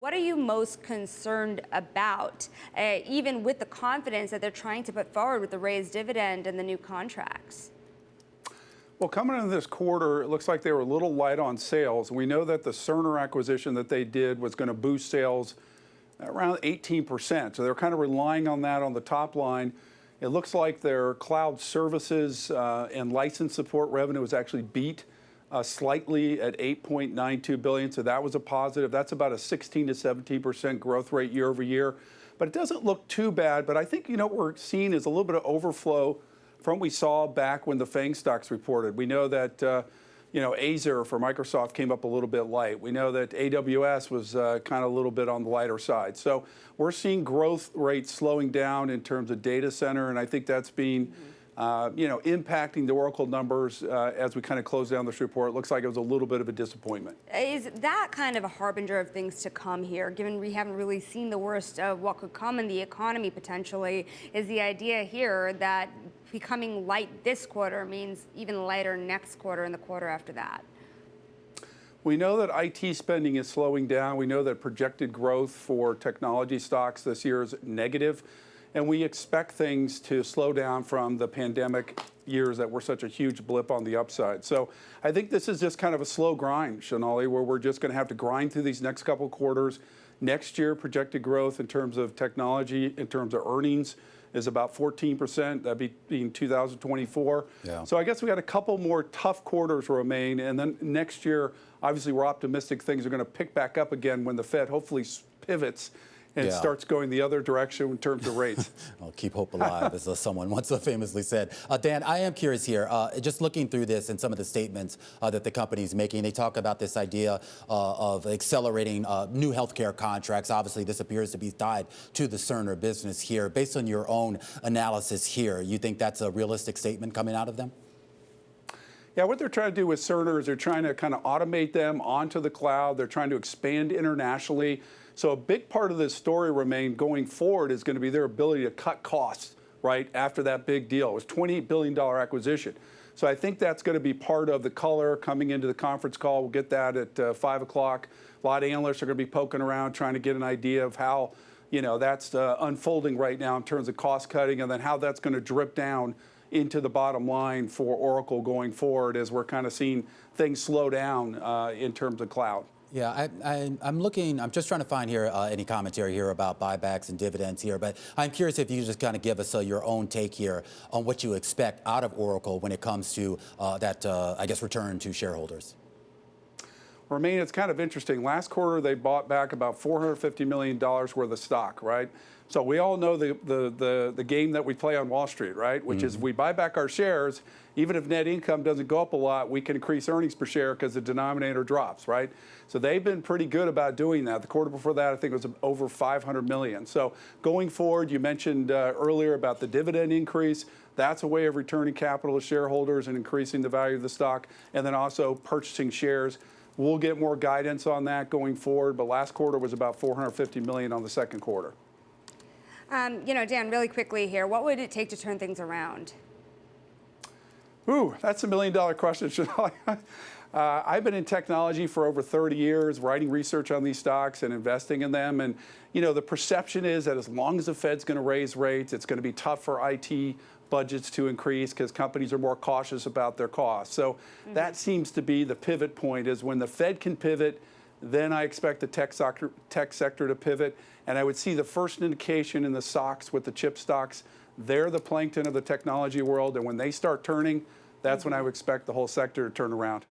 What are you most concerned about, even with the confidence that they're trying to put forward with the raised dividend and the new contracts? Well, coming into this quarter, it looks like they were a little light on sales. We know that the Cerner acquisition that they did was going to boost sales around 18%. So they're kind of relying on that on the top line. It looks like their cloud services and license support revenue was actually beat slightly at $8.92 billion. So that was a positive. That's about a 16 to 17% growth rate year over year. But it doesn't look too bad. But I think, what we're seeing is a little bit of overflow from what we saw back when the FANG stocks reported. We know that, Azure for Microsoft came up a little bit light. We know that AWS was kind of a little bit on the lighter side. So we're seeing growth rates slowing down in terms of data center, and I think that's being impacting the Oracle numbers as we kind of close down this report. It looks like it was a little bit of a disappointment. Is that kind of a harbinger of things to come here, given we haven't really seen the worst of what could come in the economy potentially? Is the idea here that becoming light this quarter means even lighter next quarter and the quarter after that? We know that IT spending is slowing down. We know that projected growth for technology stocks this year is negative. And we expect things to slow down from the pandemic years that were such a huge blip on the upside. So I think this is just kind of a slow grind, Sonali, where we're just going to have to grind through these next couple of quarters. Next year, projected growth in terms of technology, in terms of earnings, is about 14%. That'd be in 2024. Yeah. So I guess we got a couple more tough quarters remain. And then next year, obviously, we're optimistic things are going to pick back up again when the Fed hopefully pivots and starts going the other direction in terms of rates. Well, keep hope alive, as someone once famously said. Dan, I am curious here, just looking through this and some of the statements that the company is making, they talk about this idea of accelerating new healthcare contracts. Obviously, this appears to be tied to the Cerner business here. Based on your own analysis here, you think that's a realistic statement coming out of them? Yeah, what they're trying to do with Cerner is they're trying to kind of automate them onto the cloud. They're trying to expand internationally. So a big part of this story remain going forward is going to be their ability to cut costs, right, after that big deal. It was $28 billion acquisition. So I think that's going to be part of the color coming into the conference call. We'll get that at 5 o'clock. A lot of analysts are going to be poking around trying to get an idea of how, that's unfolding right now in terms of cost cutting, and then how that's going to drip down into the bottom line for Oracle going forward as we're kind of seeing things slow down in terms of cloud. Yeah, I'm just trying to find here any commentary here about buybacks and dividends here, but I'm curious if you just kind of give us your own take here on what you expect out of Oracle when it comes to that, return to shareholders. Remain, it's kind of interesting. Last quarter, they bought back about $450 million worth of stock, right? So we all know the game that we play on Wall Street, right? Which is we buy back our shares, even if net income doesn't go up a lot, we can increase earnings per share because the denominator drops, right? So they've been pretty good about doing that. The quarter before that, I think it was over $500 million. So going forward, you mentioned earlier about the dividend increase. That's a way of returning capital to shareholders and increasing the value of the stock, and then also purchasing shares. We'll get more guidance on that going forward, but last quarter was about $450 million on the second quarter. Dan, really quickly here, what would it take to turn things around? Ooh, that's $1 million question. I've been in technology for over 30 years, writing research on these stocks and investing in them. And, the perception is that as long as the Fed's going to raise rates, it's going to be tough for IT budgets to increase because companies are more cautious about their costs. So that seems to be the pivot point, is when the Fed can pivot, then I expect the tech sector to pivot. And I would see the first indication in the stocks with the chip stocks. They're the plankton of the technology world. And when they start turning, that's when I would expect the whole sector to turn around.